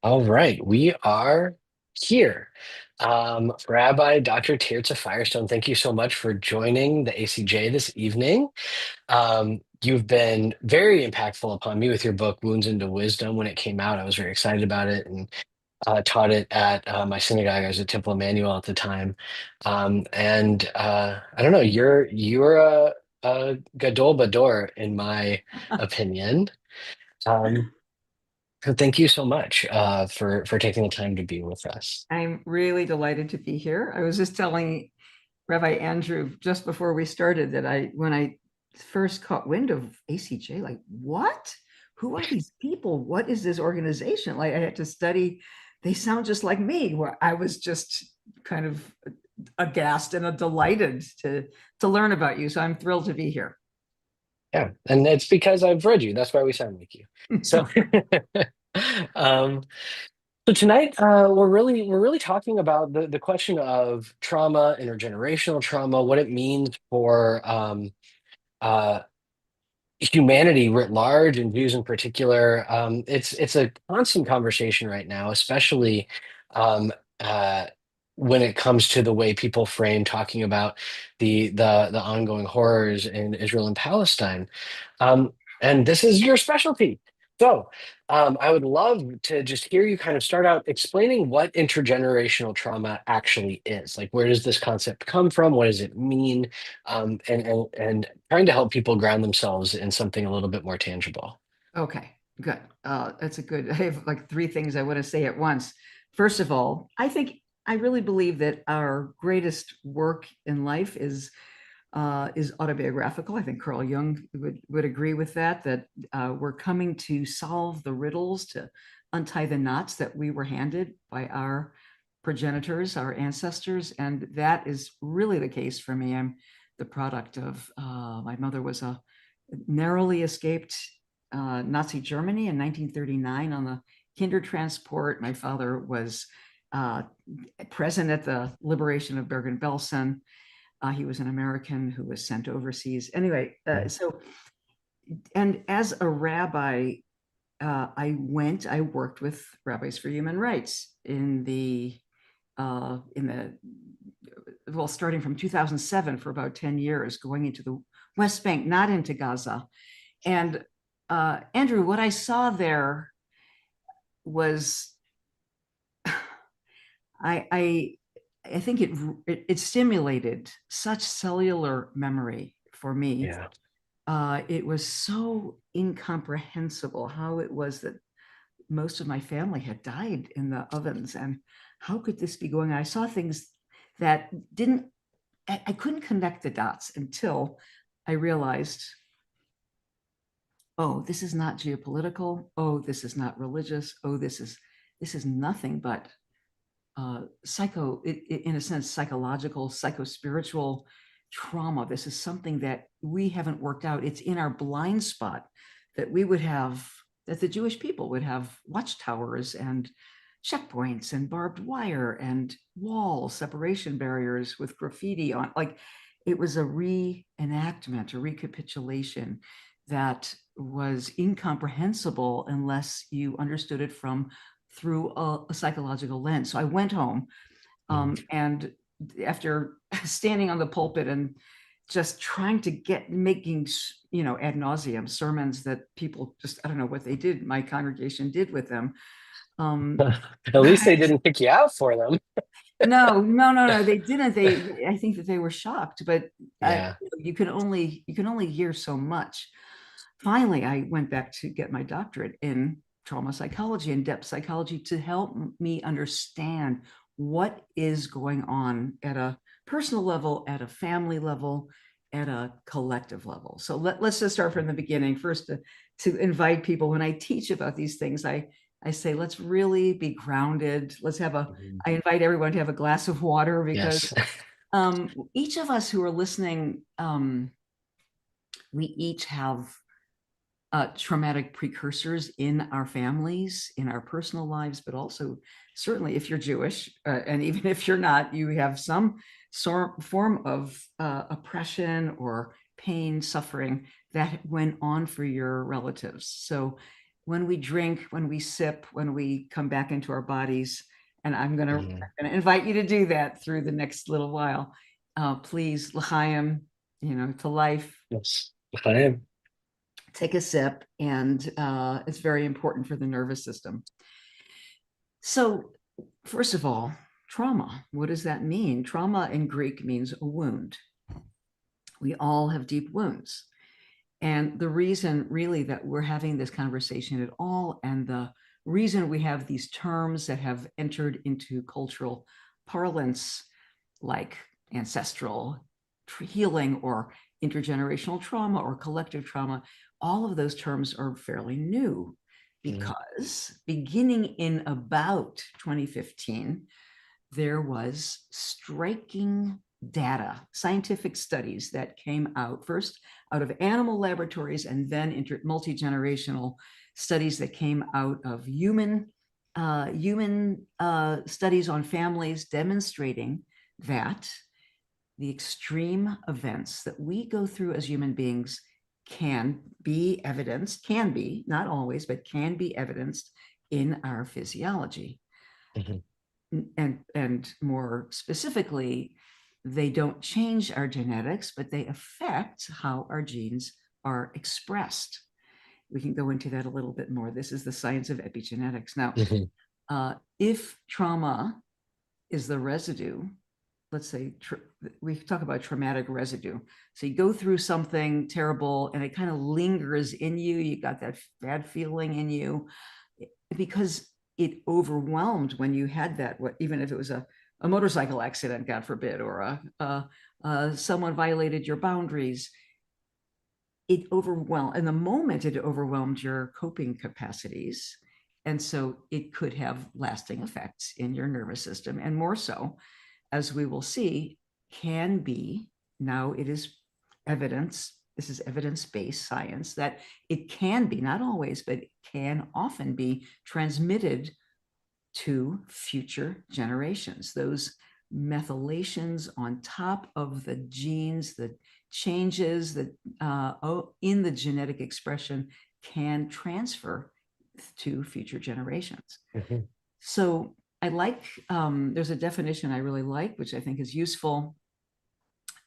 All right, we are here. Rabbi Dr. Tirzah Firestone, thank you so much for joining the ACJ this evening. You've been very impactful upon me with your book, Wounds into Wisdom. When it came out, I was very excited about it and taught it at my synagogue. I was at Temple Emmanuel at the time. I don't know, you're a gadol bador in my opinion. Um, so thank you so much for taking the time to be with us. I'm really delighted to be here. I was just telling Rabbi Andrew just before we started that when I first caught wind of ACJ, like, what? Who are these people? What is this organization? Like, I had to study. They sound just like me. Where I was just kind of aghast and delighted to learn about you. So I'm thrilled to be here. Yeah, and it's because I've read you. That's why we sound like you. So, um, so tonight we're really talking about the question of trauma, intergenerational trauma, what it means for uh, humanity writ large and Jews in particular. It's a constant conversation right now, especially um, uh, when it comes to the way people frame talking about the ongoing horrors in Israel and Palestine. Um, and this is your specialty. So I would love to just hear you kind of start out explaining what intergenerational trauma actually is. Like, where does this concept come from? What does it mean? And trying to help people ground themselves in something a little bit more tangible. Okay, good. That's a good. I have like three things I want to say at once. First of all, I really believe that our greatest work in life is autobiographical. I think Carl Jung would agree with that. That we're coming to solve the riddles, to untie the knots that we were handed by our progenitors, our ancestors, and that is really the case for me. I'm the product of my mother was a narrowly escaped Nazi Germany in 1939 on the Kindertransport. My father was uh, present at the liberation of Bergen-Belsen. He was an American who was sent overseas. Anyway, and as a rabbi, I worked with Rabbis for Human Rights well, starting from 2007 for about 10 years, going into the West Bank, not into Gaza. And Andrew, what I saw there was, I I think it stimulated such cellular memory for me. Yeah. It was so incomprehensible how it was that most of my family had died in the ovens, and how could this be going on? I saw things that didn't. I couldn't connect the dots until I realized, oh, this is not geopolitical. Oh, this is not religious. Oh, this is nothing but in a sense, psychological, psycho-spiritual trauma. This is something that we haven't worked out. It's in our blind spot that that the Jewish people would have watchtowers and checkpoints and barbed wire and walls, separation barriers with graffiti on. Like, it was a reenactment, a recapitulation that was incomprehensible unless you understood it through a psychological lens. So I went home, Mhm. and after standing on the pulpit and just trying to making, ad nauseum sermons that people just, I don't know what they did, my congregation did with them. Um, At least they didn't kick you out for them. no, no, no, no, they didn't. I think that they were shocked, but Yeah. you can only hear so much. Finally, I went back to get my doctorate in trauma psychology and depth psychology to help me understand what is going on at a personal level, at a family level, at a collective level. So let's just start from the beginning. First, to invite people, when I teach about these things, I say, let's really be grounded. Mhm. I invite everyone to have a glass of water, because Yes. each of us who are listening, we each have traumatic precursors in our families, in our personal lives, but also certainly if you're Jewish, and even if you're not, you have some form of oppression or pain, suffering that went on for your relatives. So when we drink, when we sip, when we come back into our bodies. And I'm going Mhm. to invite you to do that through the next little while. Please, l'chaim, to life. Yes. I am. Take a sip, and it's very important for the nervous system. So, first of all, trauma. What does that mean? Trauma in Greek means a wound. We all have deep wounds. And the reason really that we're having this conversation at all, and the reason we have these terms that have entered into cultural parlance, like ancestral healing or intergenerational trauma or collective trauma, all of those terms are fairly new, Mhm. because beginning in about 2015, there was striking data, scientific studies that came out first out of animal laboratories, and then multi-generational studies that came out of human studies on families, demonstrating that the extreme events that we go through as human beings can be evidenced, can be, not always, but can be evidenced in our physiology. Mhm. And more specifically, they don't change our genetics, but they affect how our genes are expressed. We can go into that a little bit more. This is the science of epigenetics. Now, Mhm. if trauma is the residue, let's say we talk about traumatic residue. So you go through something terrible and it kind of lingers in you. You got that bad feeling in you because it overwhelmed when you had that, even if it was a motorcycle accident, God forbid, or someone violated your boundaries. It overwhelmed, in the moment, it overwhelmed your coping capacities. And so it could have lasting effects in your nervous system. And more so, as we will see, can be, now it is evidence, this is evidence-based science, that it can be, not always, but it can often be transmitted to future generations. Those methylations on top of the genes, the changes that in the genetic expression can transfer to future generations. Mhm. So I like, there's a definition I really like, which I think is useful,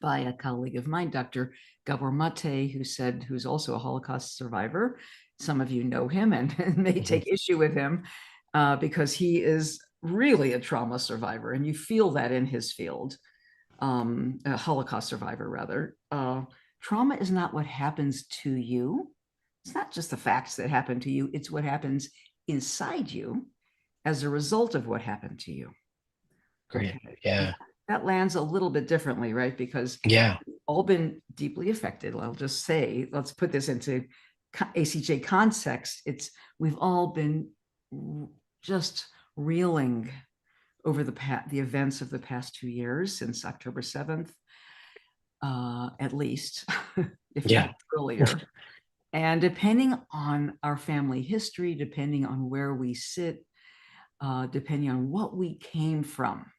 by a colleague of mine, Dr. Gabor Mate, who's also a Holocaust survivor. Some of you know him and may Mhm. take issue with him because he is really a trauma survivor, and you feel that in his field, a Holocaust survivor, rather. Trauma is not what happens to you. It's not just the facts that happen to you, it's what happens inside you as a result of what happened to you. Great. Okay. And Yeah. that lands a little bit differently, right? Because Yeah. we've all been deeply affected. I'll just say, let's put this into ACJ context. We've all been just reeling over the events of the past 2 years since October 7th, at least, if not Yeah. earlier. And depending on our family history, depending on where we sit, depending on what we came from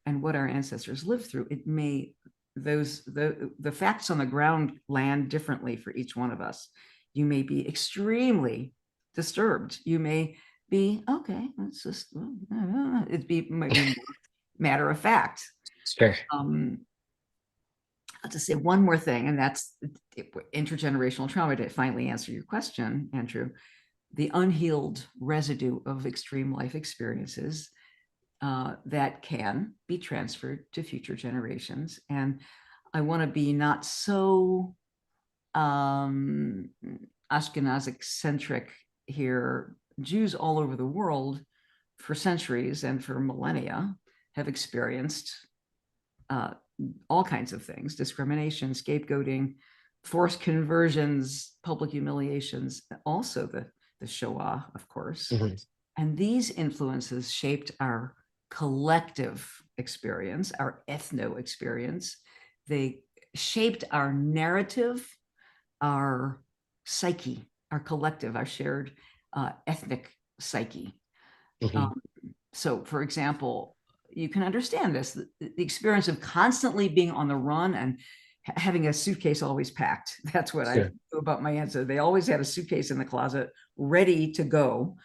and what our ancestors lived through, it may, the facts on the ground land differently for each one of us. You may be extremely disturbed. You may be, okay, it's just, might be matter of fact. Sure. I'll just say one more thing, and that's intergenerational trauma, to finally answer your question, Andrew. The unhealed residue of extreme life experiences that can be transferred to future generations. And I want to be not so Ashkenazic centric here. Jews all over the world for centuries and for millennia have experienced uh, all kinds of things: discrimination, scapegoating, forced conversions, public humiliations, also the Shoah, of course. Mhm. And these influences shaped our collective experience, our ethno experience. They shaped our narrative, our psyche, our collective, our shared ethnic psyche. Mhm. Um, so, for example, you can understand this, the experience of constantly being on the run and having a suitcase always packed. That's what I Sure. knew about my answer. They always had a suitcase in the closet ready to go.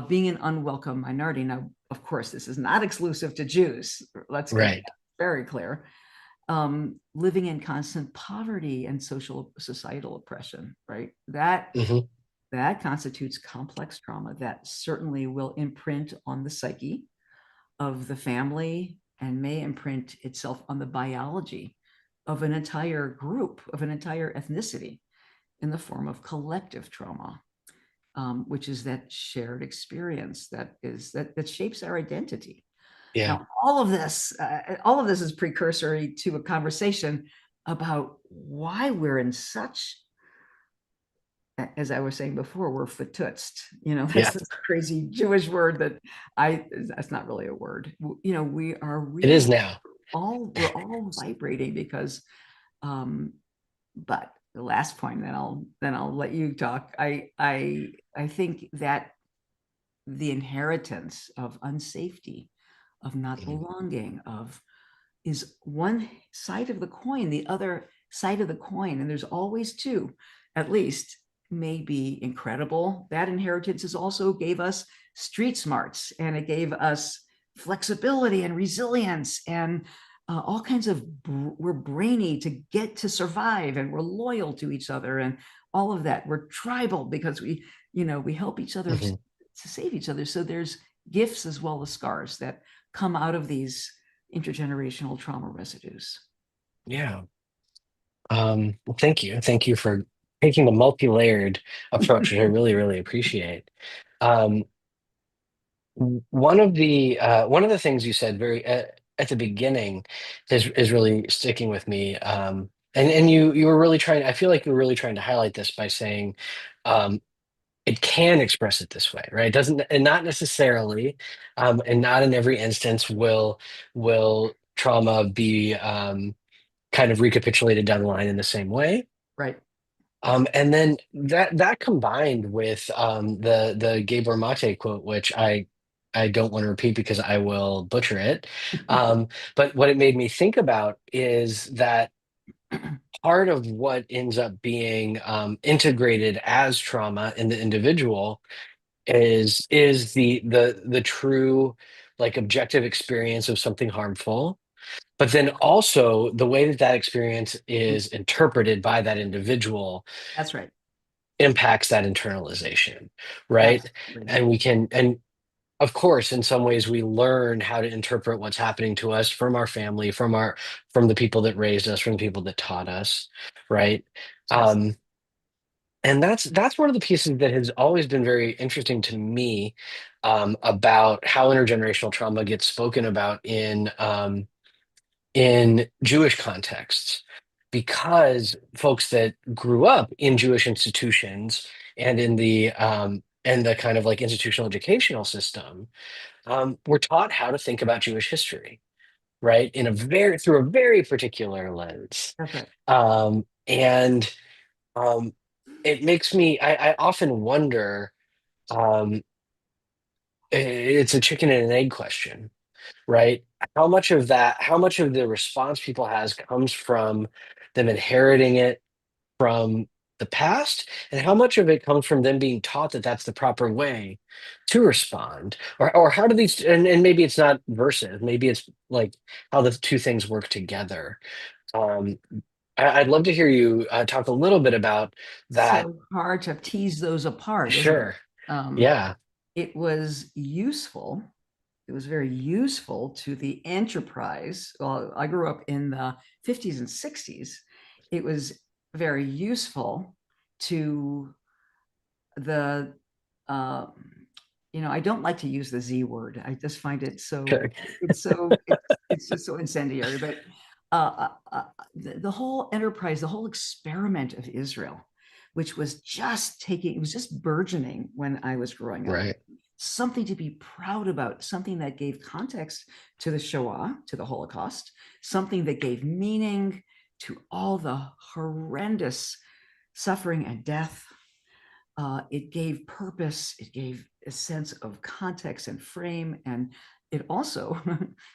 Being an unwelcome minority. Now, of course, this is not exclusive to Jews. Let's get Right. that very clear. Living in constant poverty and societal oppression, right? Hmm. That constitutes complex trauma that certainly will imprint on the psyche of the family and may imprint itself on the biology of an entire group, of an entire ethnicity, in the form of collective trauma, which is that shared experience that shapes our identity. Yeah. Now, all of this is precursory to a conversation about why we're in such, as I was saying before, we're fatutzt. Yeah. That's this crazy Jewish word that's not really a word. We are It really is now. we're all vibrating because, but the last point, then I'll let you talk. I think that the inheritance of unsafety, of not Mhm. belonging, of is one side of the coin. The other side of the coin, and there's always two, at least, may be incredible. That inheritance is also gave us street smarts, and it gave us flexibility and resilience, and all kinds of we're brainy to get to survive, and we're loyal to each other, and all of that. We're tribal because we help each other Mhm. to save each other. So there's gifts as well as scars that come out of these intergenerational trauma residues. Yeah. Well, thank you. Thank you for taking the multi-layered approach, which I really, really appreciate. Um, one of the things you said very at the beginning is really sticking with me. And you were really trying. I feel like you were really trying to highlight this by saying um, it can express it this way, right? It doesn't, and not necessarily, and not in every instance will trauma be kind of recapitulated down the line in the same way. Right. And then that combined with the Gabor Mate quote, which I don't want to repeat because I will butcher it. But what it made me think about is that part of what ends up being integrated as trauma in the individual is the true like objective experience of something harmful, but then also the way that that experience is interpreted by that individual That's right. impacts that internalization, right? Absolutely. And of course, in some ways, we learn how to interpret what's happening to us from our family, from the people that raised us, from the people that taught us, right? Yes. Um, and that's one of the pieces that has always been very interesting to me about how intergenerational trauma gets spoken about in Jewish contexts, because folks that grew up in Jewish institutions and in the kind of like institutional educational system were taught how to think about Jewish history, right, in a very through a very particular lens, That's right. and um, it makes me I often wonder. Um, it's a chicken and an egg question, right? How much of the response people has comes from them inheriting it from the past, and how much of it comes from them being taught that that's the proper way to respond, or how do these, and maybe it's not versus, maybe it's like how the two things work together. Um, I'd love to hear you talk a little bit about that. So hard to tease those apart, isn't it? Sure. Um, Yeah. it was useful. It was very useful to the enterprise. Well, I grew up in the 50s and 60s. It was very useful to the uh, I don't like to use the Z word. I just find it Okay. it's just so incendiary. But the whole enterprise, the whole experiment of Israel, which was it was just burgeoning when I was growing up. Right. Something to be proud about, something that gave context to the Shoah, to the Holocaust, something that gave meaning to all the horrendous suffering and death. It gave purpose, it gave a sense of context and frame, and it also,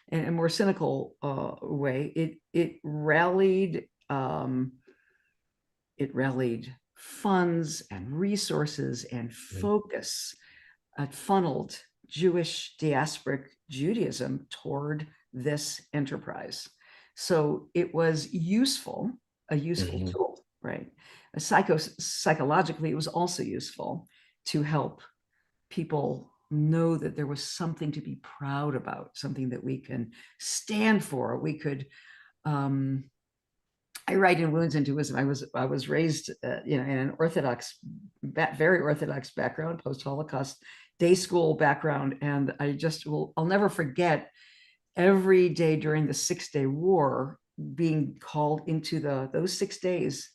in a more cynical way, it rallied it rallied funds and resources and focus. It funneled Jewish diasporic Judaism toward this enterprise. So it was useful, a useful Mhm. tool, right? Psychologically, it was also useful to help people know that there was something to be proud about, something that we can stand for. We could, I write in Wounds into Wisdom. I was raised, in an Orthodox, very Orthodox background, post Holocaust day school background, and I'll never forget every day during the 6-Day War being called into those 6 days.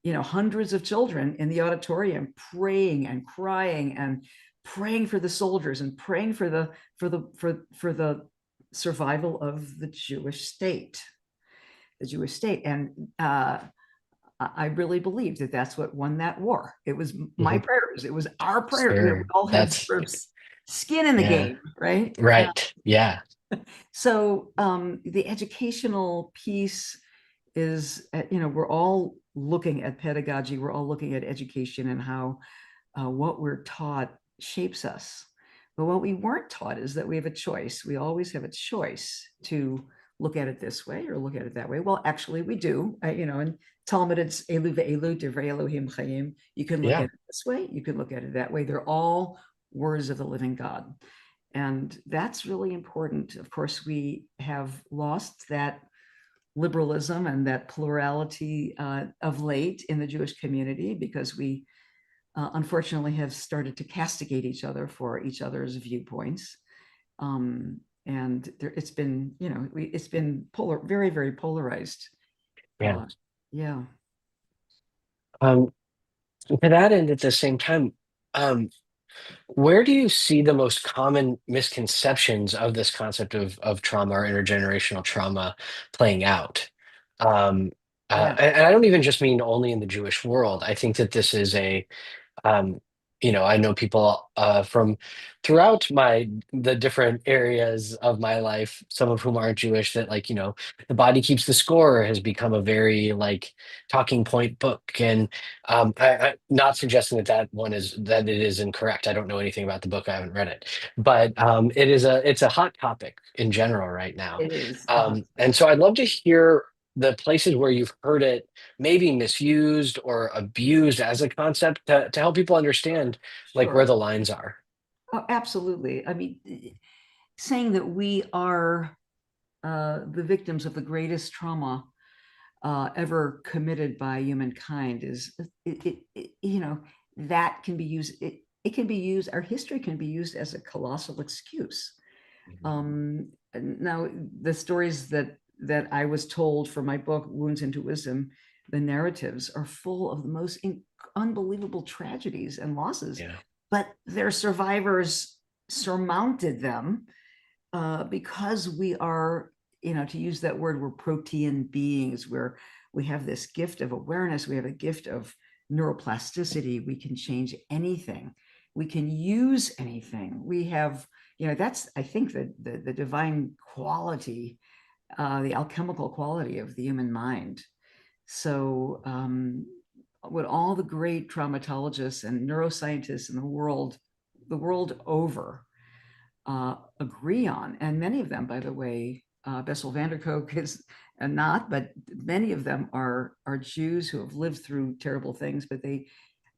Hundreds of children in the auditorium praying and crying and praying for the soldiers and praying for the survival of the Jewish state. And I really believe that that's what won that war. It was my Mhm. prayers. It was our prayer. We Sure. all had That's sort of skin in the yeah. game, right? Right. Yeah. So the educational piece is, we're all looking at pedagogy. We're all looking at education and how what we're taught shapes us. But what we weren't taught is that we have a choice. We always have a choice to look at it this way or look at it that way. Well, actually, we do. In Talmud, it's Elu ve'elu divrei Elohim chayim. You can look at Yeah. it this way. You can look at it that way. They're all words of the living God. And that's really important. Of course, we have lost that liberalism and that plurality of late in the Jewish community because we unfortunately have started to castigate each other for each other's viewpoints. And it's been, it's been very, very polarized. Yeah. Yeah. Um, to that end, at the same time, um, where do you see the most common misconceptions of this concept of trauma or intergenerational trauma playing out? Um, Yeah. and I don't even just mean only in the Jewish world. I think that this is um, I know people from throughout the different areas of my life, some of whom aren't Jewish, that the body keeps the score has become a very talking point book, and I'm not suggesting that it is incorrect. I don't know anything about the book. I haven't read it, but it's a hot topic in general right now, It is a hot and topic. so I'd love to hear the places where you've heard it maybe misused or abused as a concept to help people understand where Sure. the lines are. Oh, absolutely. I mean, saying that we are the victims of the greatest trauma ever committed by humankind is that can be used. It can be used. Our history can be used as a colossal excuse. Mhm. Now, the stories that I was told for my book, Wounds into Wisdom, the narratives are full of the most unbelievable tragedies and losses, Yeah. but their survivors surmounted them because we are, to use that word, we're protean beings, where we have this gift of awareness, we have a gift of neuroplasticity, we can change anything, we can use anything. We have, that's, I think, the divine quality, the alchemical quality of the human mind. So, what all the great traumatologists and neuroscientists in the world over, agree on, and many of them, by the way, Bessel van der Kolk is not, but many of them are Jews who have lived through terrible things, but they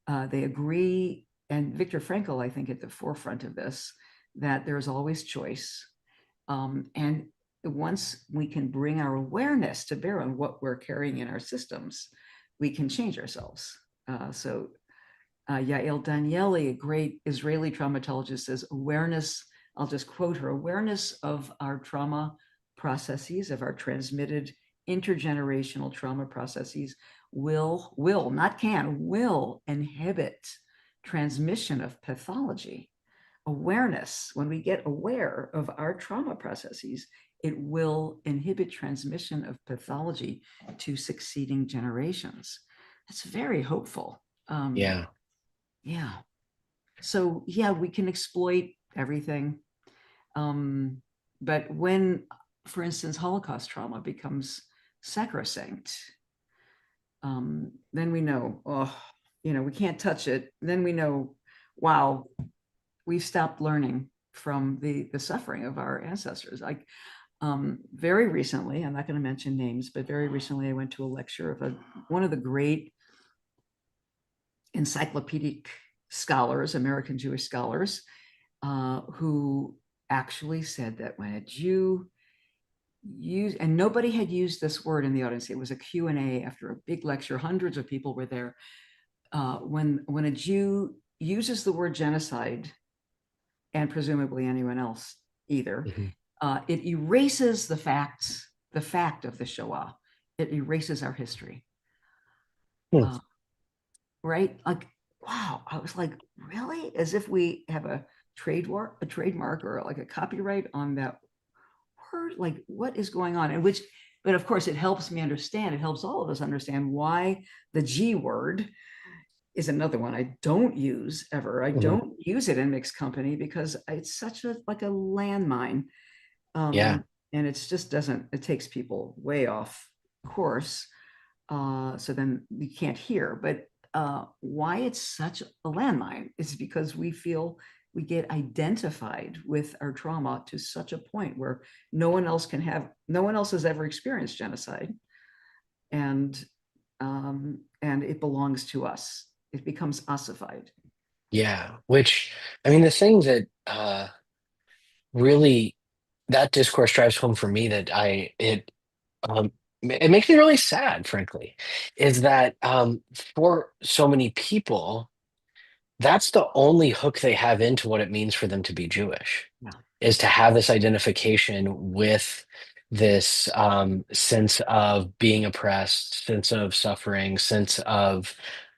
agree, and Viktor Frankl, I think, at the forefront of this, that there is always choice, and once we can bring our awareness to bear on what we're carrying in our systems, we can change ourselves. So Yael Danieli, a great Israeli traumatologist, says awareness, I'll just quote her, awareness of our trauma processes, of our transmitted intergenerational trauma processes not can, will inhibit transmission of pathology. Awareness, when we get aware of our trauma processes, it will inhibit transmission of pathology to succeeding generations. That's very hopeful. Yeah. Yeah. So yeah, we can exploit everything. But when, for instance, Holocaust trauma becomes sacrosanct, then we know, oh, we can't touch it. Then we know, wow, we've stopped learning from the suffering of our ancestors. Like very recently, I'm not going to mention names, but very recently I went to a lecture of one of the great encyclopedic scholars, American Jewish scholars, who actually said that when a Jew used, and nobody had used this word in the audience, it was a Q&A after a big lecture, hundreds of people were there. When a Jew uses the word genocide, and presumably anyone else either, it erases the fact of the Shoah. It erases our history. Mhm. Right? Like, wow, I was like, really? As if we have a trademark or like a copyright on that word? Like, what is going on? But of course, it helps me understand, it helps all of us understand why the G word is another one I don't use ever. I Mhm. don't use it in mixed company because it's such a like a landmine. Yeah. And it just doesn't, it takes people way off course. So then we can't hear. But why it's such a landmine is because we feel we get identified with our trauma to such a point where no one else has ever experienced genocide. And it belongs to us. It becomes ossified. Yeah. Which, I mean, the thing that really that discourse drives home for me that um, it makes me really sad, frankly, is that for so many people, that's the only hook they have into what it means for them to be Jewish, Yeah. is to have this identification with this sense of being oppressed, sense of suffering, sense of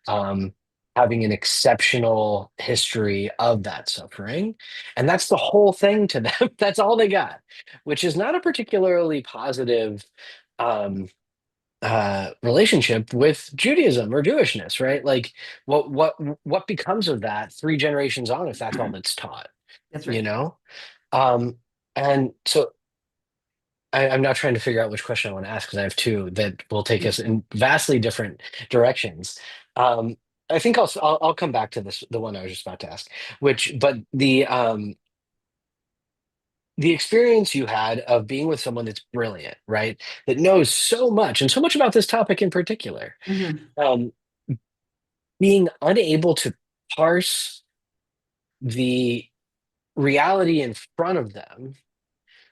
um, having an exceptional history of that suffering. And that's the whole thing to them. That's all they got, which is not a particularly positive um, relationship with Judaism or Jewishness, right? Like, what becomes of that 3 generations on if that's all that's taught, That's you right. know? Um, and so I'm now trying to figure out which question I want to ask because I have two that will take us in vastly different directions. Um, I think I'll come back to this, the one I was just about to ask, but the experience you had of being with someone that's brilliant, right? That knows so much and so much about this topic in particular. Mm-hmm. Um, being unable to parse the reality in front of them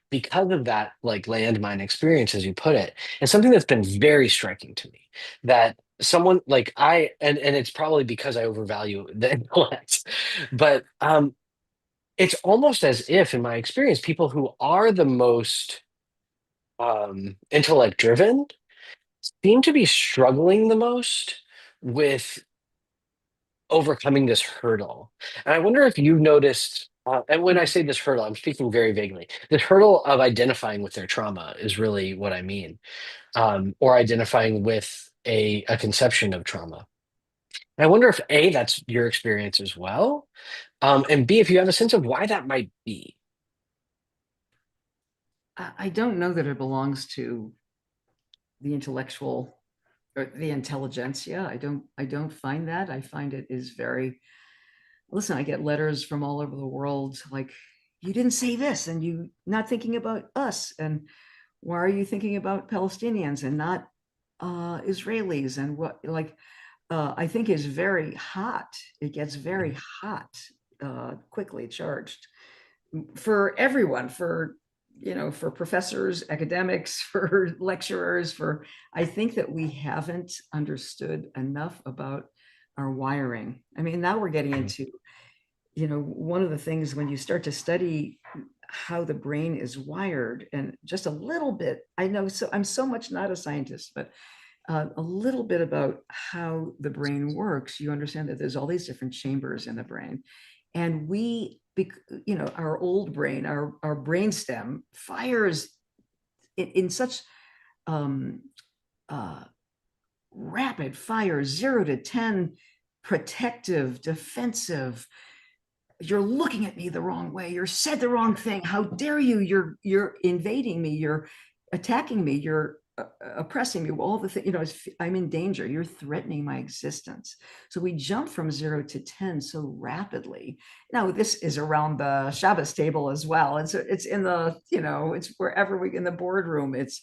because of that like landmine experience as you put it, and something that's been very striking to me, that someone like and it's probably because I overvalue the intellect, but it's almost as if in my experience people who are the most intellect driven seem to be struggling the most with overcoming this hurdle. And I wonder if you've noticed, and when I say this hurdle, I'm speaking very vaguely. This hurdle of identifying with their trauma is really what I mean, or identifying with a conception of trauma. And I wonder if A, that's your experience as well, and B, if you have a sense of why that might be. I don't know that it belongs to the intellectual or the intelligentsia. I don't find that. I find it is very, listen, I get letters from all over the world like, you didn't say this and you not thinking about us. And why are you thinking about Palestinians and not Israelis? And what, like, I think is very hot. It gets very hot, quickly charged for everyone, for professors, academics, for lecturers, for I think that we haven't understood enough about our wiring. I mean, now we're getting into, one of the things when you start to study how the brain is wired and just a little bit, I know, so I'm so much not a scientist, but a little bit about how the brain works, you understand that there's all these different chambers in the brain. And our old brain, our brain stem fires in such um, uh, rapid fire, 0 to 10, protective, defensive. You're looking at me the wrong way. You're said the wrong thing. How dare you? You're invading me. You're attacking me. oppressing me, all the things, I'm in danger, you're threatening my existence. So we jump from 0 to 10 so rapidly. Now this is around the Shabbos table as well, and so it's in the, it's wherever we in the boardroom. It's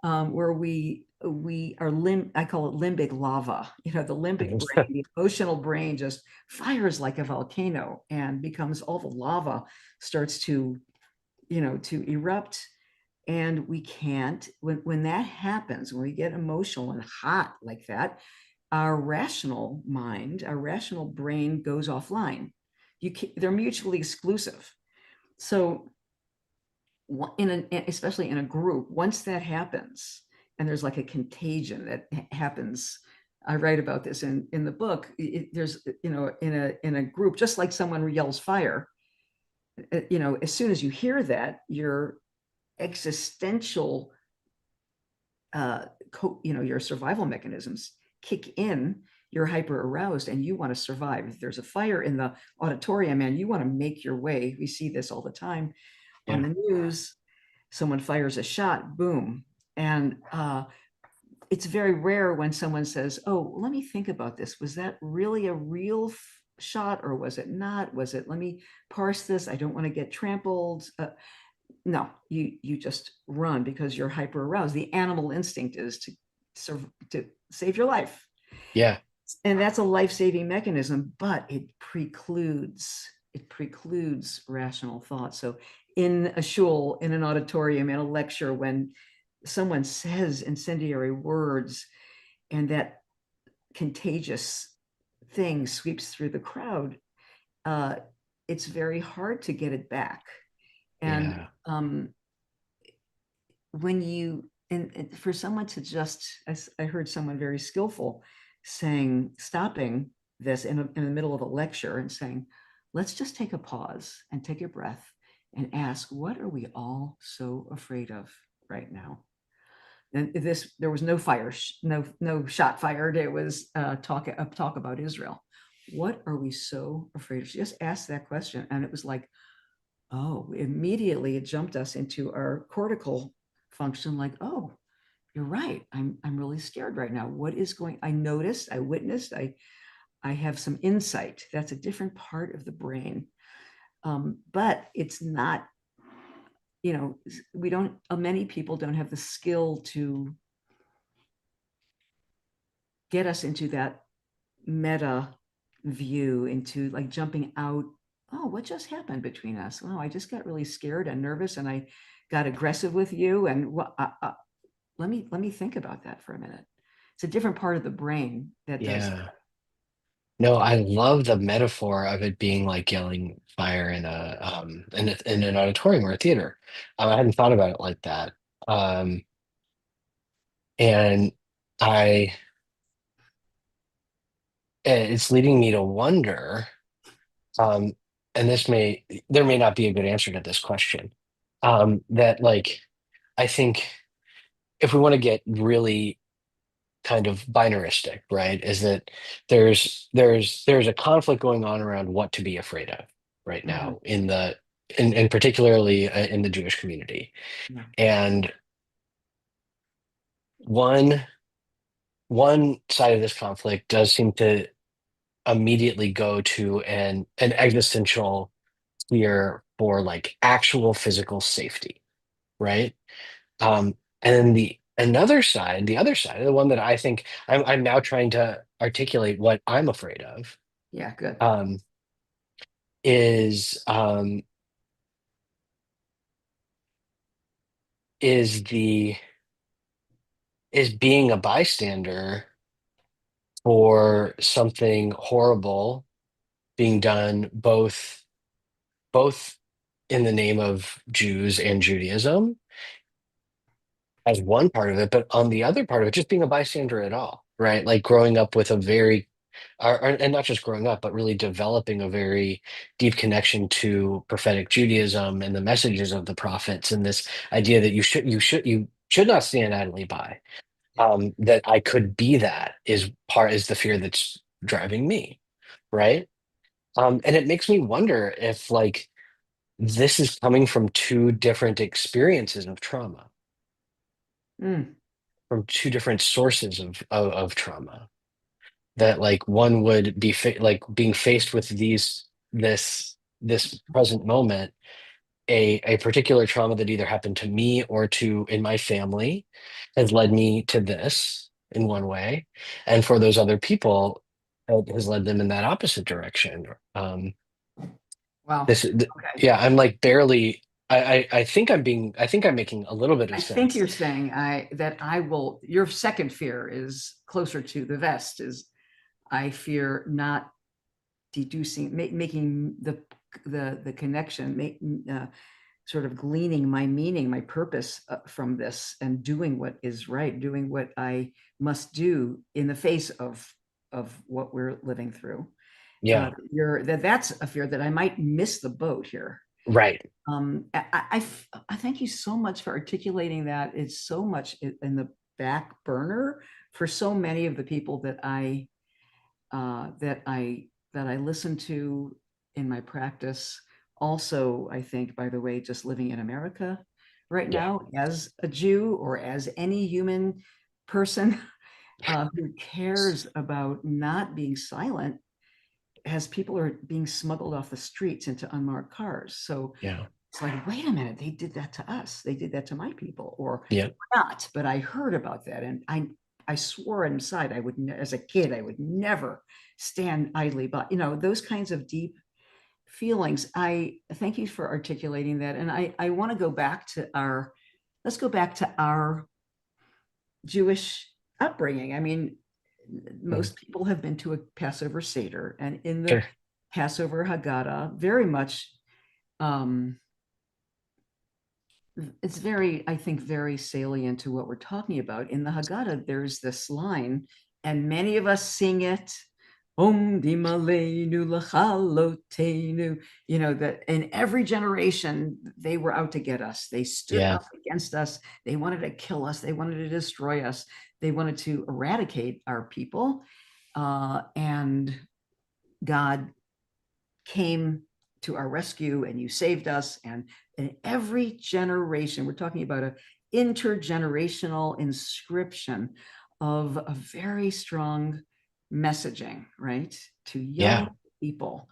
where we are I call it limbic lava. The limbic brain, the emotional brain, just fires like a volcano and becomes, all the lava starts to erupt. And we can't, when that happens, when we get emotional and hot like that, our rational mind, our rational brain goes offline. They're mutually exclusive. So especially in a group, once that happens, and there's like a contagion that happens. I write about this in the book. There's, in a group, just like someone yells fire, as soon as you hear that, your existential, your survival mechanisms kick in. You're hyper aroused and you want to survive. If there's a fire in the auditorium and you want to make your way, we see this all the time on Yeah. the news. Someone fires a shot, boom. And it's very rare when someone says, oh, let me think about this. Was that really a real shot or was it not? Was it, let me parse this. I don't want to get trampled. No, you just run because you're hyper aroused. The animal instinct is to save your life. Yeah. And that's a life-saving mechanism, but it precludes rational thought. So in a shul, in an auditorium, in a lecture, when someone says incendiary words and that contagious thing sweeps through the crowd, it's very hard to get it back. And Yeah. when you, and for someone to just, I heard someone very skillful stopping this in the middle of a lecture and saying, let's just take a pause and take a breath and ask, what are we all so afraid of right now? And there was no fire, no shot fired. It was talk about Israel. What are we so afraid of? She just asked that question, and it was like, oh, immediately it jumped us into our cortical function, like, oh, you're right. I'm really scared right now. What is going? I noticed, I witnessed, I have some insight. That's a different part of the brain. But it's not, we don't, many people don't have the skill to get us into that meta view, into like jumping out. Oh, what just happened between us? Oh, I just got really scared and nervous and I got aggressive with you. And let me think about that for a minute. It's a different part of the brain that does that. Yeah. No, I love the metaphor of it being like yelling fire in in an auditorium or a theater. I hadn't thought about it like that. Um, and I it's leading me to wonder, um, and there may not be a good answer to this question. That like I think if we want to get really kind of binaristic, right? Is that there's a conflict going on around what to be afraid of right Mhm. now in particularly in the Jewish community. Yeah. And one one side of this conflict does seem to immediately go to an existential fear for like actual physical safety, right? And then the other side, the one that I think I'm now trying to articulate what I'm afraid of, Yeah, good. um, is um, is the is being a bystander for something horrible being done both in the name of Jews and Judaism as one part of it, but on the other part of it, just being a bystander at all, right? Like growing up with a very, and not just growing up, but really developing a very deep connection to prophetic Judaism and the messages of the prophets, and this idea that you should not stand idly by. That I could be that is the fear that's driving me, right? And it makes me wonder if like this is coming from two different experiences of trauma. Mm. from two different sources of trauma. That like one would be like being faced with this present moment, a particular trauma that either happened to me or to in my family has led me to this in one way, and for those other people, it has led them in that opposite direction. Wow. This, Okay. yeah, I'm like barely. I think I think I'm making a little bit I of think sense. you're saying I will. Your second fear is closer to the vest. Is I fear not deducing, making the connection, making sort of gleaning my meaning, my purpose from this, and doing what is right, doing what I must do in the face of what we're living through. Yeah, That's a fear that I might miss the boat here. right. I thank you so much for articulating that. It's so much in the back burner for so many of the people that uh, that I that I listen to in my practice. Also, I think, by the way, just living in America right Yeah, now as a Jew or as any human person who cares about not being silent as people are being smuggled off the streets into unmarked cars. So yeah, it's like, wait a minute, they did that to us. They did that to my people, or yeah, not. But I heard about that, and I swore inside I would, as a kid, I would never stand idly by. Those kinds of deep feelings. I thank you for articulating that, and I want to go back to our. Let's go back to our Jewish upbringing. I mean, mm, most people have been to a Passover Seder, and in the sure, Passover Haggadah, very much, um, it's very, I think, very salient to what we're talking about. In the Haggadah, there's this line, and many of us sing it. Om dimaleinu lachalotenu. That in every generation, they were out to get us. They stood yeah, up against us. They wanted to kill us. They wanted to destroy us. They wanted to eradicate our people. And God came to our rescue, and you saved us. And in every generation, we're talking about an intergenerational inscription of a very strong messaging, right, to young yeah, people.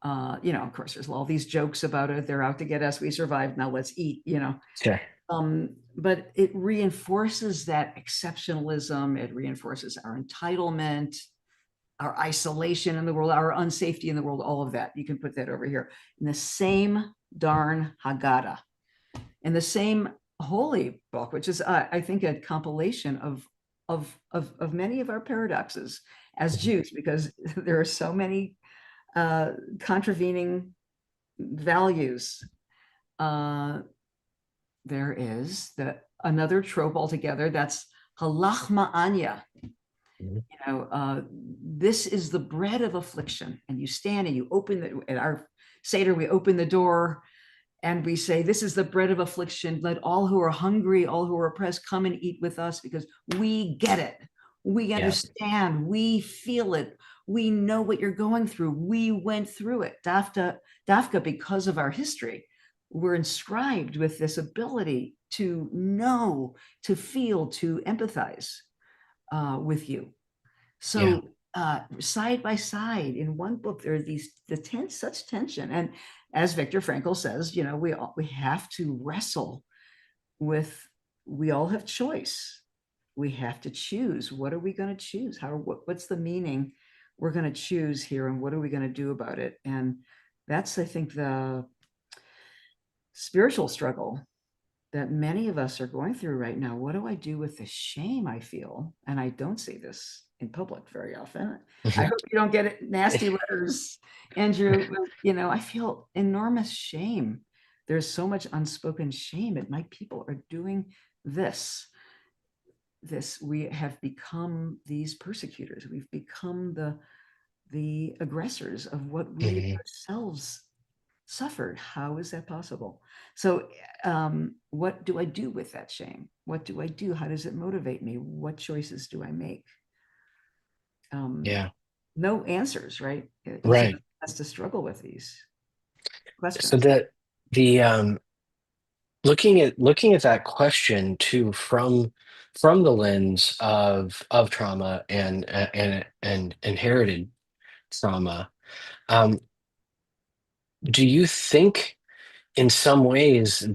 Of course, there's all these jokes about it. They're out to get us. We survived. Now let's eat. sure, But it reinforces that exceptionalism. It reinforces our entitlement, our isolation in the world, our unsafety in the world, all of that. You can put that over here in the same darn Haggadah, in the same holy book, which is, I think, a compilation of many of our paradoxes as mhm, Jews, because there are so many contravening values. Uh, there is another trope altogether. That's halach ma'anya. mhm, This is the bread of affliction. And you stand and you open at our Seder, we open the door and we say, this is the bread of affliction. Let all who are hungry, all who are oppressed, come and eat with us, because we get it. We yeah, understand. We feel it. We know what you're going through. We went through it. Dafka, because of our history, we're inscribed with this ability to know, to feel, to empathize with you. yeah, So side by side in one book, there are such tension. And as Viktor Frankl says, we have to wrestle with. We all have choice. We have to choose. What are we going to choose? What's the meaning we're going to choose here, and what are we going to do about it? And that's, I think, the spiritual struggle that many of us are going through right now. What do I do with the shame I feel? And I don't see this in public very often. I mhm, hope you don't get nasty letters, Andrew. I feel enormous shame. There's so much unspoken shame that my people are doing this. We have become these persecutors. We've become the aggressors of what we mhm, ourselves suffered. How is that possible? So, what do I do with that shame? What do I do? How does it motivate me? What choices do I make? Um, yeah, no answers, right? Each of us right. has to struggle with these So questions. the looking at that question too from from the lens of trauma and inherited trauma. Um, do you think, in some ways,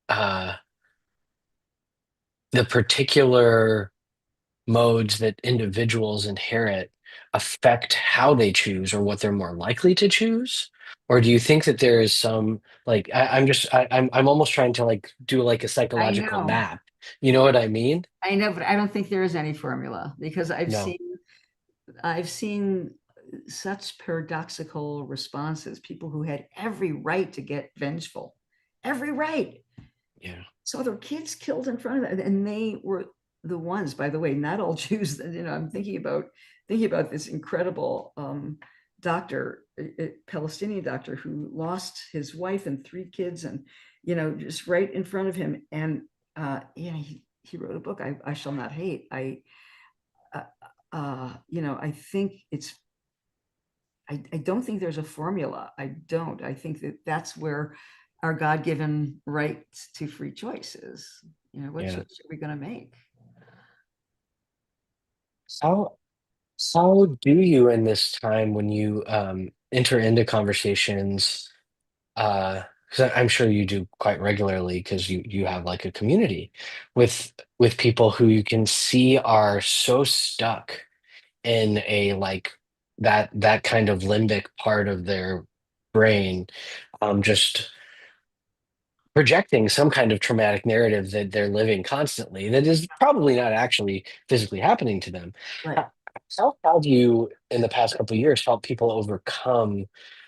uh, the particular modes that individuals inherit affect how they choose or what they're more likely to choose? Or do you think that there is some, like, I'm almost trying to like do like a I psychological know, map. You know what I mean? I know, but I don't think there is any formula because No. I've seen such paradoxical responses. People who had every right to get vengeful, every right, Yeah. saw their kids killed in front of them, and they were the ones. By the way, not all Jews. I'm thinking about this incredible doctor, a Palestinian doctor who lost his wife and three kids, and just right in front of him. And he wrote a book. I shall not hate. Uh, I think I don't think there's a formula. I don't. I think that that's where our God-given right to free choice is. What Yeah. choice are we going to make? How how do you, in this time when you enter into conversations, because I'm sure you do quite regularly because you have like a community with people who you can see are so stuck in a like that kind of limbic part of their brain, just projecting some kind of traumatic narrative that they're living constantly that is probably not actually physically happening to them. Right. How have you, in the past couple of years, helped people overcome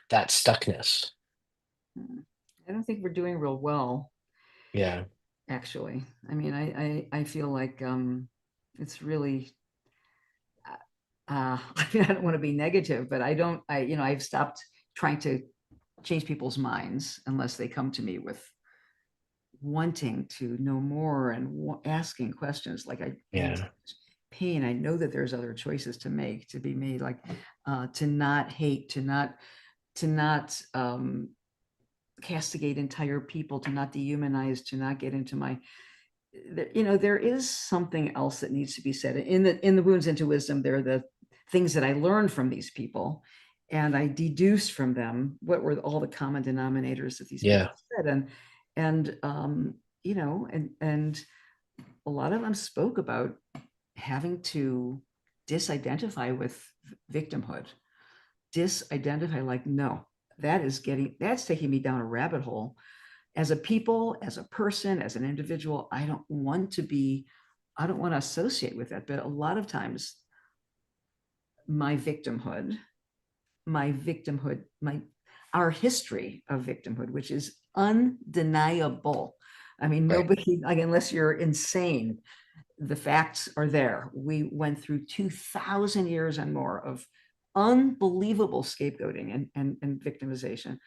that stuckness? I don't think we're doing real well, Yeah, actually. I mean, I feel like it's really I mean, I don't want to be negative, but I've stopped trying to change people's minds unless they come to me with wanting to know more and asking questions. Like I'm in yeah, pain. I know that there's other choices to be made, like to not hate, to not castigate entire people, to not dehumanize, to not get into my there is something else that needs to be said in the wounds into wisdom. There are the things that I learned from these people, and I deduced from them what were all the common denominators that these people yeah, said, and and a lot of them spoke about having to disidentify with victimhood, disidentify, like, no, that's taking me down a rabbit hole. As a people, as a person, as an individual, I don't want to associate with that. But a lot of times my victimhood, my our history of victimhood, which is undeniable. I mean, right. nobody, like, unless you're insane, the facts are there. We went through 2,000 years and more of unbelievable scapegoating and victimization.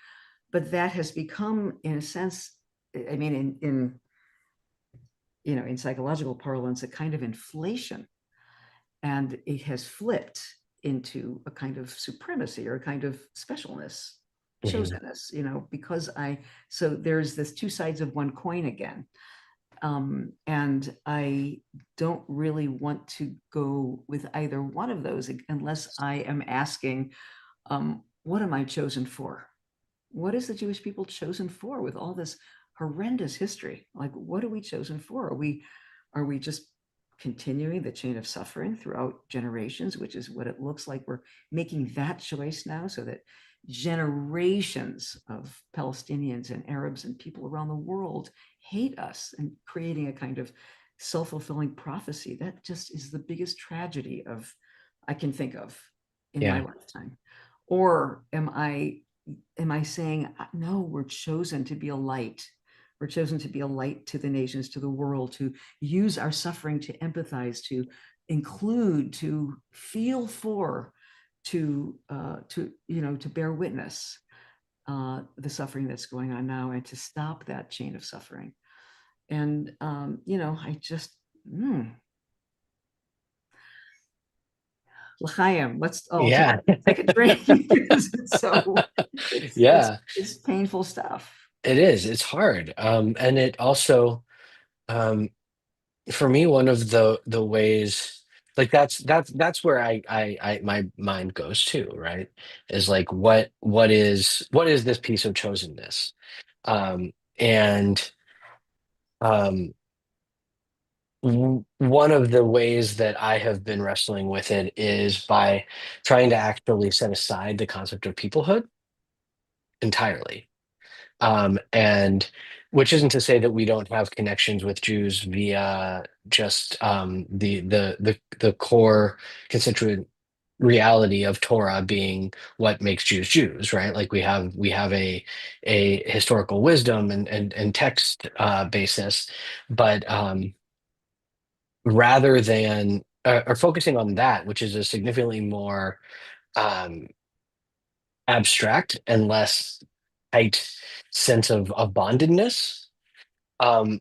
But that has become, in a sense, I mean, in psychological parlance, a kind of inflation, and it has flipped into a kind of supremacy or a kind of specialness, Mhm. chosenness. Because so there's this two sides of one coin again. And I don't really want to go with either one of those unless I am asking, what am I chosen for? What is the Jewish people chosen for with all this horrendous history? Like, what are we chosen for? Are we just continuing the chain of suffering throughout generations, which is what it looks like we're making that choice now, so that generations of Palestinians and Arabs and people around the world hate us, and creating a kind of self-fulfilling prophecy that just is the biggest tragedy of I can think of in my Yeah, lifetime? Or am I saying, no, we're chosen to be a light. We're chosen to be a light to the nations, to the world, to use our suffering to empathize, to include, to feel for, to bear witness the suffering that's going on now, and to stop that chain of suffering. And I just l'chaim. Take yeah, take a drink because it's so yeah. it's painful stuff. It is. It's hard, and it also. for me, one of the ways, like that's where my mind goes to, right? Is like what is this piece of chosenness? And um one of the ways that I have been wrestling with it is by trying to actually set aside the concept of peoplehood entirely. And which isn't to say that we don't have connections with Jews via just the core constituent reality of Torah being what makes Jews Jews, right? Like we have a historical wisdom and text basis, but rather than or focusing on that, which is a significantly more um, abstract and less tight sense of bondedness um,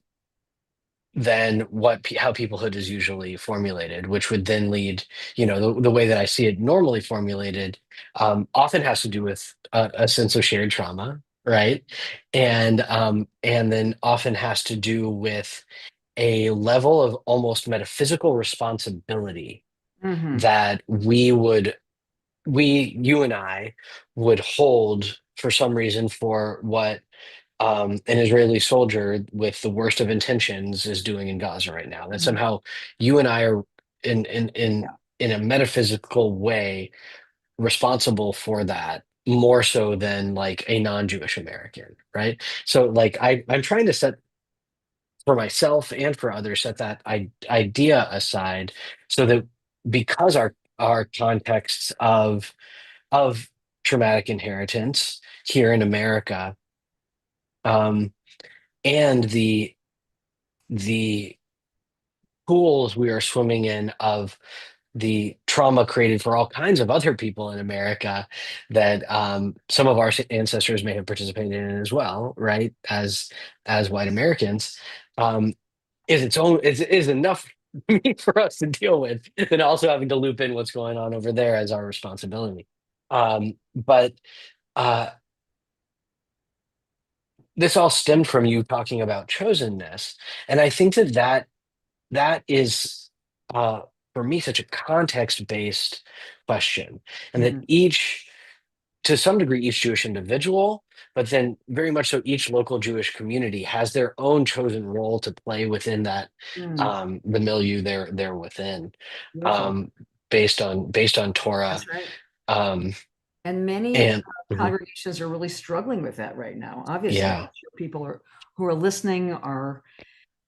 than how peoplehood is usually formulated, which would then lead, the way that I see it normally formulated, often has to do with a sense of shared trauma, right? And then often has to do with a level of almost metaphysical responsibility Hmm. that you and I would hold for some reason for what an Israeli soldier with the worst of intentions is doing in Gaza right now. That somehow you and I are in in in Yeah. in a metaphysical way responsible for that more so than like a non-Jewish American, right? So like I'm trying to set for myself and for others set that idea aside so that because our contexts of traumatic inheritance here in America, um, and the pools we are swimming in of the trauma created for all kinds of other people in America that some of our ancestors may have participated in as well, right? As white Americans, um, is enough for us to deal with, than also having to loop in what's going on over there as our responsibility. But uh, this all stemmed from you talking about chosenness, and I think that is uh, for me such a context-based question, and that Hmm. to some degree, each Jewish individual, but then very much so each local Jewish community has their own chosen role to play within that Mm. the milieu they're within, Beautiful. um, based on Torah, That's right. um, And many and mhm, congregations are really struggling with that right now. Obviously, I'm yeah, sure people who are listening are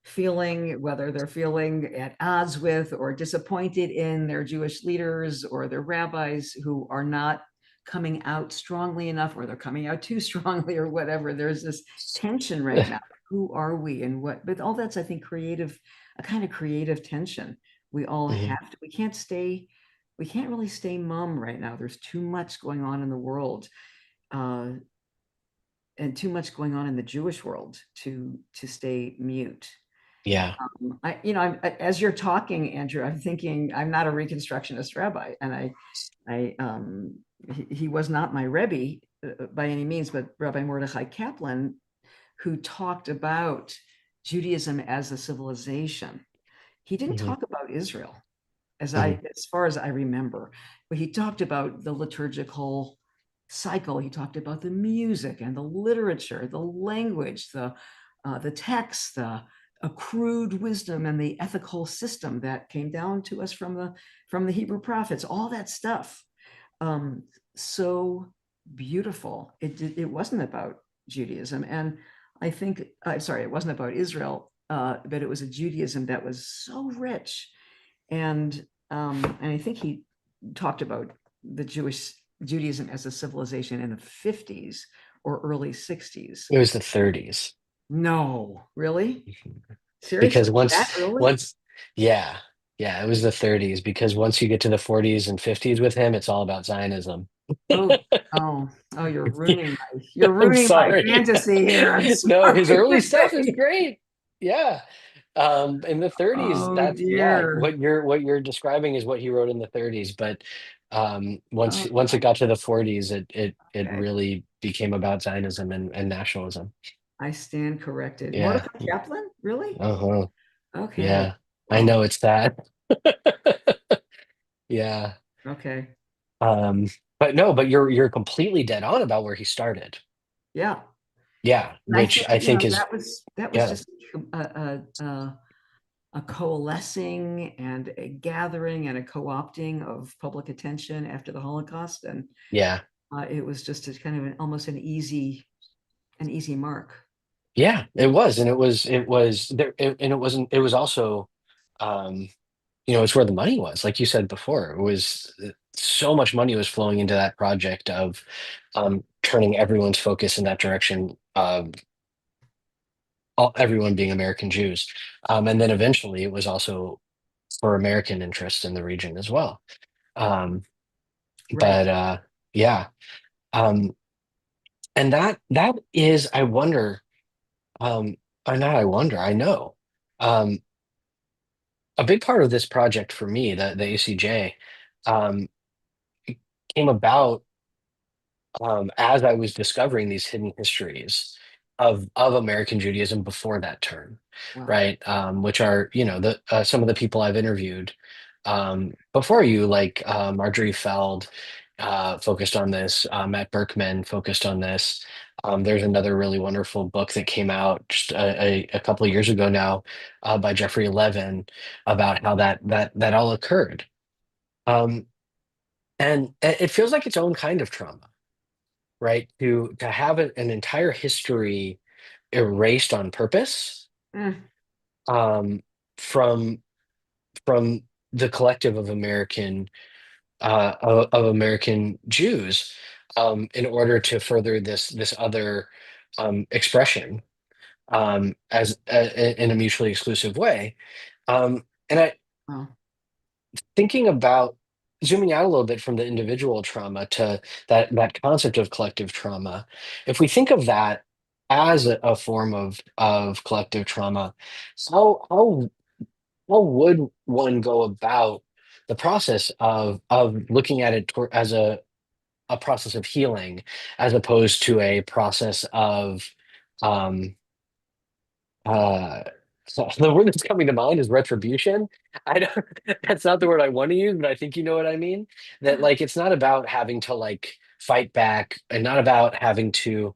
feeling, whether they're feeling at odds with or disappointed in their Jewish leaders or their rabbis who are not coming out strongly enough, or they're coming out too strongly, or whatever. There's this tension right now. Who are we and what? But all that's, I think, creative, a kind of creative tension. We all mhm, have to, we can't really stay mum right now. There's too much going on in the world. Uh, and too much going on in the Jewish world to stay mute. yeah, As you're talking, Andrew, I'm thinking I'm not a Reconstructionist rabbi, and he was not my Rebbe by any means, but Rabbi Mordechai Kaplan, who talked about Judaism as a civilization. He didn't mhm, talk about Israel, mhm, as far as I remember, but he talked about the liturgical cycle. He talked about the music and the literature, the language, the text, the accrued wisdom, and the ethical system that came down to us from the Hebrew prophets. All that stuff, um, so beautiful. It wasn't about Judaism, and I think sorry, it wasn't about Israel, but it was a Judaism that was so rich, and I think he talked about the Jewish Judaism as a civilization in the 50s or early 60s. it was the 30s. No, really? Because Seriously? That early? once yeah, yeah, it was the 30s because once you get to the 40s and 50s with him, it's all about Zionism. Oh, oh, you're I'm ruining my sorry. fantasy here. I'm No, his sorry. early stuff is great. Yeah. In the 30s, Oh that's yeah, dear. what you're describing is what he wrote in the 30s, but Oh, once it got to the 40s, it okay. really became about Zionism and nationalism. I stand corrected. Yeah. Mordecai Kaplan? Really? Uh-huh. Okay. Yeah. I Oh, know it's that. Yeah. okay. Um, but no, but you're completely dead on about where he started. Yeah. Yeah, And I which think, I think is that was yeah, just a coalescing and a gathering and a co-opting of public attention after the Holocaust, and yeah, it was just a kind of almost an easy mark. yeah. It was there, and it wasn't. It was also, um, it's where the money was. Like you said before, it was so much money was flowing into that project of turning everyone's focus in that direction. Everyone being American Jews, and then eventually it was also for American interest in the region as well. Um, Right. but yeah, um, and that is, I wonder, or not, I wonder, I know, um, a big part of this project for me, the ACJ, um, came about as I was discovering these hidden histories of American Judaism before that term, Wow. right? Which are, the some of the people I've interviewed before you, like Marjorie Feld, focused on this. Matt Berkman focused on this. There's another really wonderful book that came out just a couple of years ago now, by Jeffrey Levin, about how that all occurred. Um, and it feels like its own kind of trauma, right? To have an entire history erased on purpose, Mm. um, from from the collective of American Jews, in order to further this other expression, as in a mutually exclusive way. And I Wow. thinking about zooming out a little bit from the individual trauma to that concept of collective trauma. If we think of that as a form of collective trauma, how how would one go about the process of looking at it as a process of healing, as opposed to a process of um, uh, so the word that's coming to mind is retribution. I don't, that's not the word I want to use, but I think you know what I mean. That, like, it's not about having to, like, fight back, and not about having to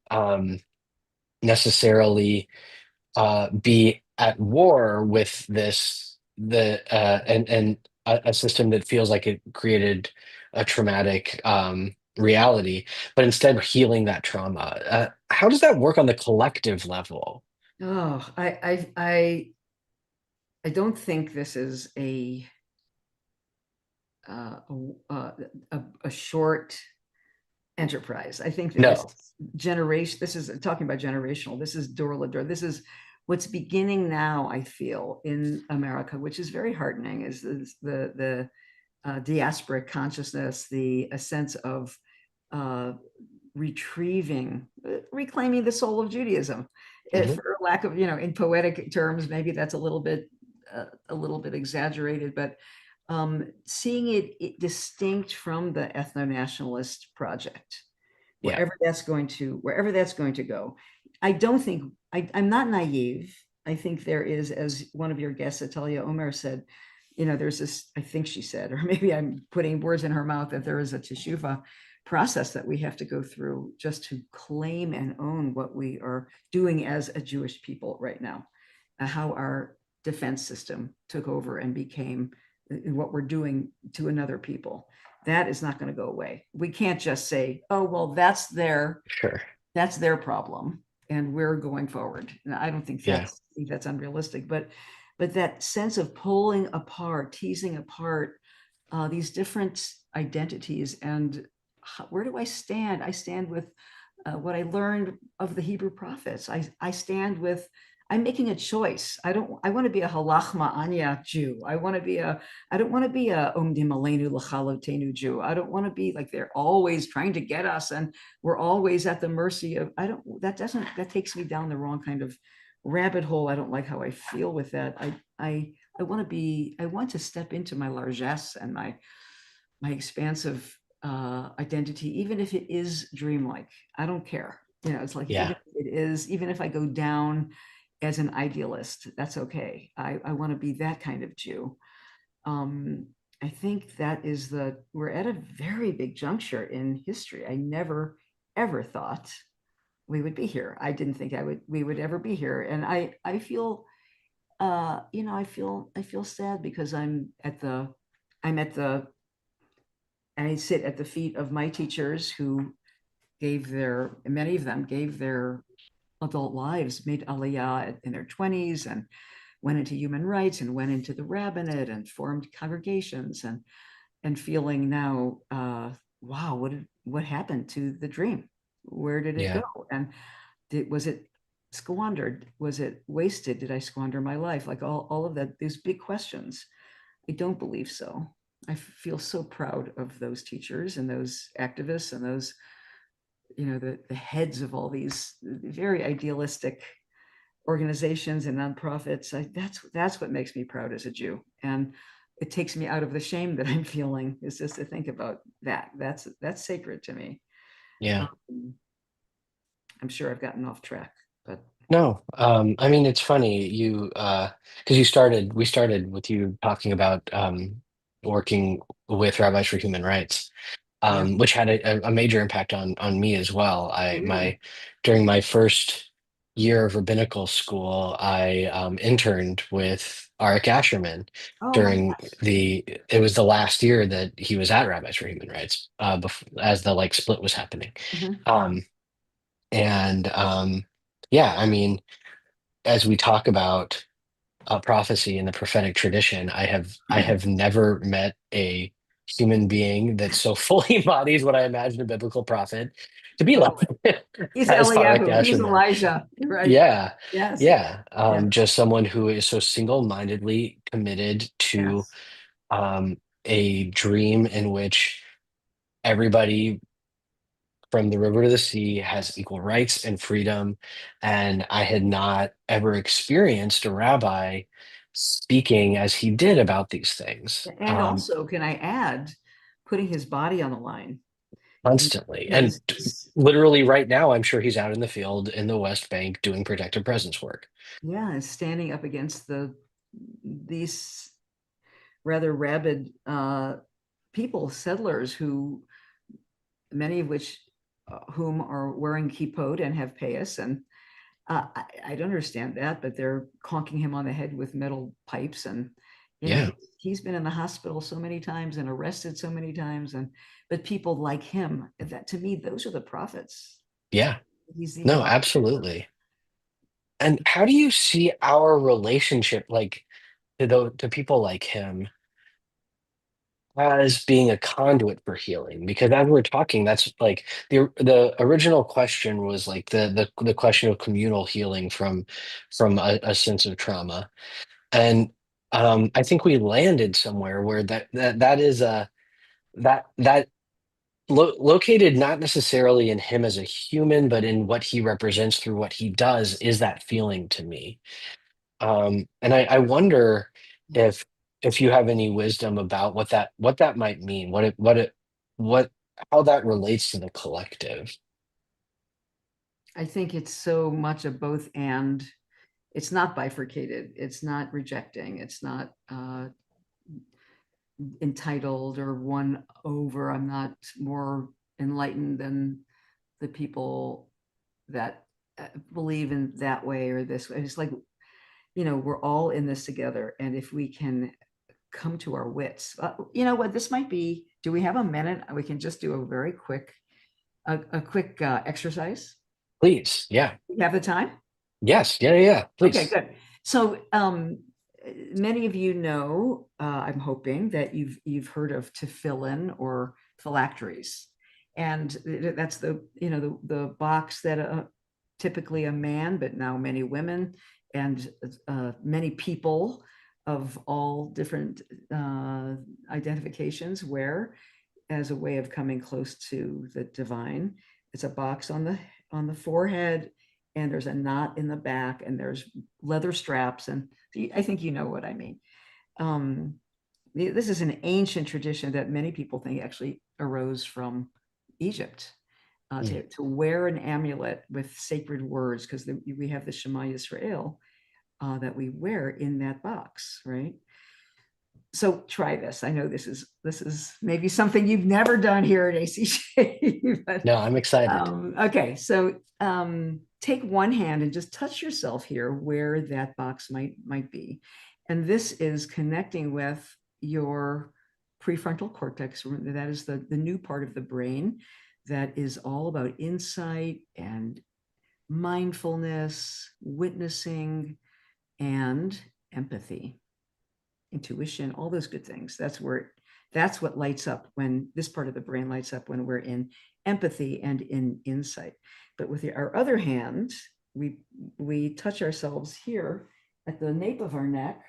um, necessarily be at war with and a system that feels like it created a traumatic reality, but instead healing that trauma. How does that work on the collective level? Oh, I don't think this is uh, a, a short enterprise. I think that this No. generation, this is talking about generational, this is door to door. This is what's beginning now, I feel, in America, which is very heartening, is the diasporic consciousness, the a sense of uh, reclaiming the soul of Judaism. Mhm. For lack of, in poetic terms, maybe that's a little bit exaggerated, but seeing it distinct from the ethno-nationalist project, Yeah, wherever that's going to go. I don't think I'm not naive. I think there is, as one of your guests, Atalia Omer, said, there's this, I think she said, or maybe I'm putting words in her mouth, that there is a teshuva process that we have to go through just to claim and own what we are doing as a Jewish people right now, how our defense system took over and became what we're doing to another people. That is not going to go away. We can't just say, oh, well, sure. that's their problem and we're going forward. And I don't think Yeah, that's unrealistic, but that sense of pulling apart, teasing apart these different identities, and where do I stand? I stand with what I learned of the Hebrew prophets. I stand with, I'm making a choice. I want to be a halachma anya Jew. I don't want to be a omdim aleinu l'chalotenu Jew. I don't want to be like they're always trying to get us and we're always at the mercy of, that takes me down the wrong kind of rabbit hole. I don't like how I feel with that. I want to step into my largesse and my expansive identity, even if it is dreamlike. I don't care. It's like, even yeah, if it is, even if I go down as an idealist. That's okay. I want to be that kind of Jew. Um, I think we're at a very big juncture in history. I never, ever thought we would be here. I didn't think we would ever be here. And I feel, I feel sad because I'm at the, I sit at the feet of my teachers who many of them gave their adult lives, made aliyah in their 20s and went into human rights and went into the rabbinate and formed congregations and feeling now, wow, what happened to the dream? Where did it go? Yeah. And was it squandered? Was it wasted? Did I squander my life? Like all of that, these big questions. I don't believe so. I feel so proud of those teachers and those activists and those, the heads of all these very idealistic organizations and nonprofits. That's what makes me proud as a Jew. And it takes me out of the shame that I'm feeling, is just to think about that. That's sacred to me. Yeah. Um, I'm sure I've gotten off track, but No, I mean it's funny because we started with you talking about working with Rabbis for Human Rights, yeah. which had a major impact on me as well. Oh, really? During my first year of rabbinical school, I interned with Arik Asherman Oh my during gosh. it was the last year that he was at Rabbis for Human Rights, as the like split was happening. Mhm. Um, and yeah, I mean, as we talk about prophecy in the prophetic tradition, I have never met a human being that so fully embodies what I imagine a biblical prophet to be like Oh, he's as Barak Eliyahu. He's Asherman. Elijah. Right. Yeah, Yes. yeah. Yeah. Just someone who is so single-mindedly committed to Yes. a dream in which everybody from the river to the sea has equal rights and freedom. And I had not ever experienced a rabbi speaking as he did about these things And also, can I add, putting his body on the line, constantly. And because he's, literally right now, I'm sure he's out in the field in the West Bank doing protective presence work. yeah, standing up against these rather rabid people, settlers, who many of which whom are wearing kippot and have payas, and I don't understand that, but they're conking him on the head with metal pipes, and Yeah, he's been in the hospital so many times and arrested so many times, and but people like him, that to me, those are the prophets. yeah. He's the No, embodiment. absolutely. And how do you see our relationship like to people like him as being a conduit for healing? Because as we're talking, that's like the original question was like the question of communal healing from a sense of trauma. And I think we landed somewhere where that is a that located not necessarily in him as a human, but in what he represents through what he does is that feeling to me. And I wonder if you have any wisdom about what that might mean, what how that relates to the collective. I think it's so much of both, and it's not bifurcated. It's not rejecting. It's not entitled or won over. I'm not more enlightened than the people that believe in that way or this way. It's like, we're all in this together. And if we can come to our wits, you know what, this might be, do we have a minute? We can just do a very quick, a quick exercise. Please, yeah, We have the time? yes, yeah, yeah, yeah, Okay, please, good. So many of you know, I'm hoping that you've heard of tefillin or phylacteries, and that's the box that typically a man, but now many women and many people of all different identifications wear as a way of coming close to the divine. It's a box on the forehead, and there's a knot in the back, and there's leather straps, and I think you know what I mean. Um, this is an ancient tradition that many people think actually arose from Egypt. Mm, To wear an amulet with sacred words, because we have the Shema Yisrael, that we wear in that box, right? So try this. I know this is maybe something you've never done here at ACJ, but No, I'm excited. okay. So take one hand and just touch yourself here where that box might be, and this is connecting with your prefrontal cortex. That is the new part of the brain that is all about insight and mindfulness, witnessing, and empathy, intuition, all those good things. That's what lights up when this part of the brain lights up when we're in empathy and in insight. But with our other hand, we touch ourselves here at the nape of our neck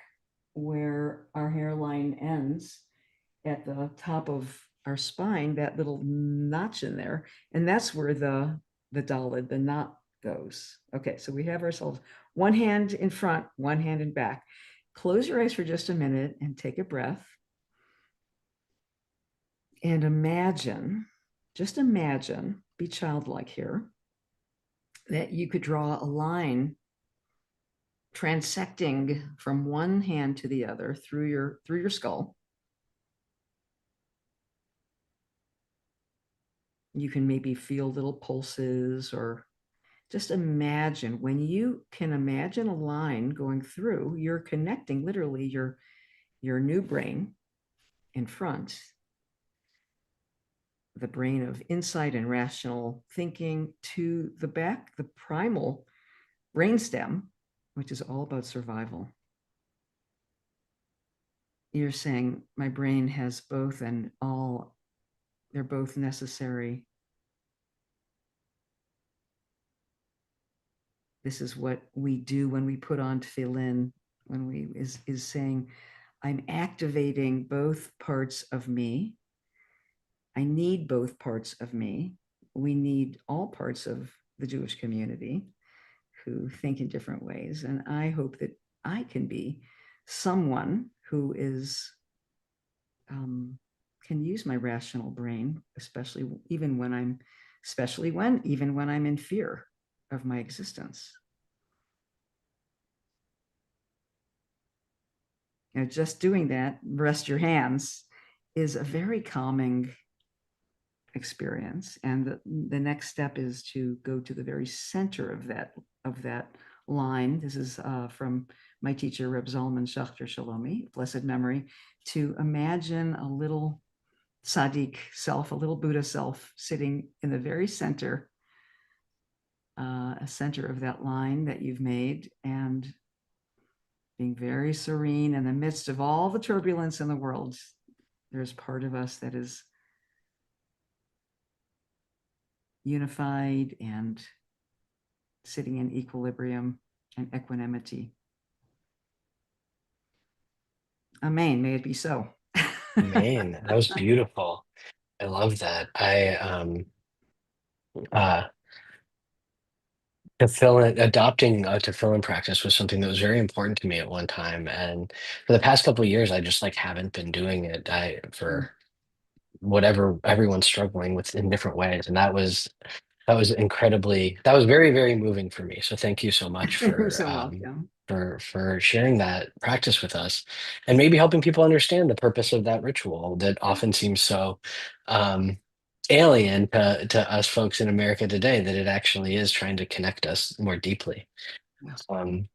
where our hairline ends at the top of our spine, that little notch in there. And that's where the dalid, the knot goes. Okay, so we have ourselves one hand in front, one hand in back. Close your eyes for just a minute and take a breath. And imagine, just imagine, be childlike here, that you could draw a line transecting from one hand to the other through your skull. You can maybe feel little pulses, or just imagine. When you can imagine a line going through, you're connecting literally your new brain in front, the brain of insight and rational thinking, to the back, the primal brainstem, which is all about survival. You're saying my brain has both, and all, they're both necessary. This is what we do when we put on tefillin, when we is saying, I'm activating both parts of me. I need both parts of me. We need all parts of the Jewish community who think in different ways. And I hope that I can be someone who is can use my rational brain, even when I'm in fear of my existence. You know, just doing that, rest your hands, is a very calming experience. And the next step is to go to the very center of that line. This is from my teacher, Reb Zalman Schachter Shalomi, blessed memory, to imagine a little tzaddik self, a little Buddha self, sitting in the very center, a center of that line that you've made, and being very serene in the midst of all the turbulence in the world. There's part of us that is unified and sitting in equilibrium and equanimity. Amen. May it be so. Man, that was beautiful. I love that. Uh adopting a tefillin practice was something that was very important to me at one time. And for the past couple of years, I just like haven't been doing it. For whatever everyone's struggling with in different ways. And that was very, very moving for me. So thank you so much You're so welcome. for sharing that practice with us, and maybe helping people understand the purpose of that ritual that often seems so um, alien to us folks in America today, that it actually is trying to connect us more deeply. Um,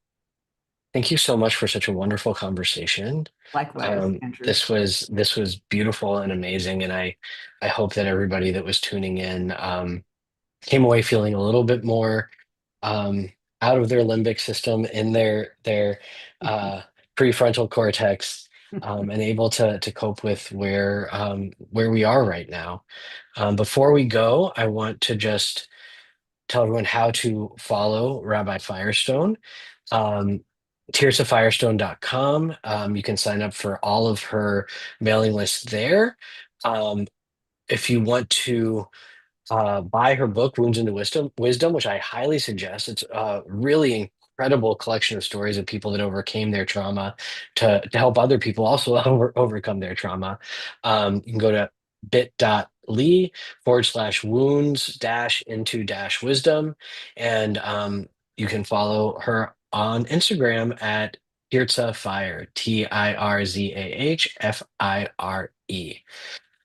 Thank you so much for such a wonderful conversation. Likewise, Andrew. This was beautiful and amazing, and I hope that everybody that was tuning in came away feeling a little bit more um, out of their limbic system, in their uh, prefrontal cortex, and able to cope with where we are right now. Before we go, I want to just tell everyone how to follow Rabbi Firestone. Um, TirzahFirestone.com. You can sign up for all of her mailing lists there. Um, if you want to buy her book, Wounds into Wisdom, which I highly suggest. It's a really incredible collection of stories of people that overcame their trauma to help other people also overcome their trauma. You can go to bit.ly/wounds dash into dash wisdom, and you can follow her on Instagram at Tirzah Fire, Tirzahfire.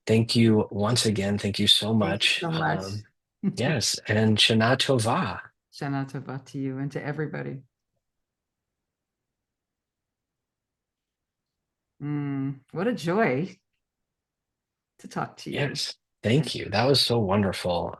Thank you once again. Thank you so Thank you much. so much. Yes, and Shana Tova. Shana Tova to you and to everybody. What a joy to talk to you. Yes, thank you. That was so wonderful.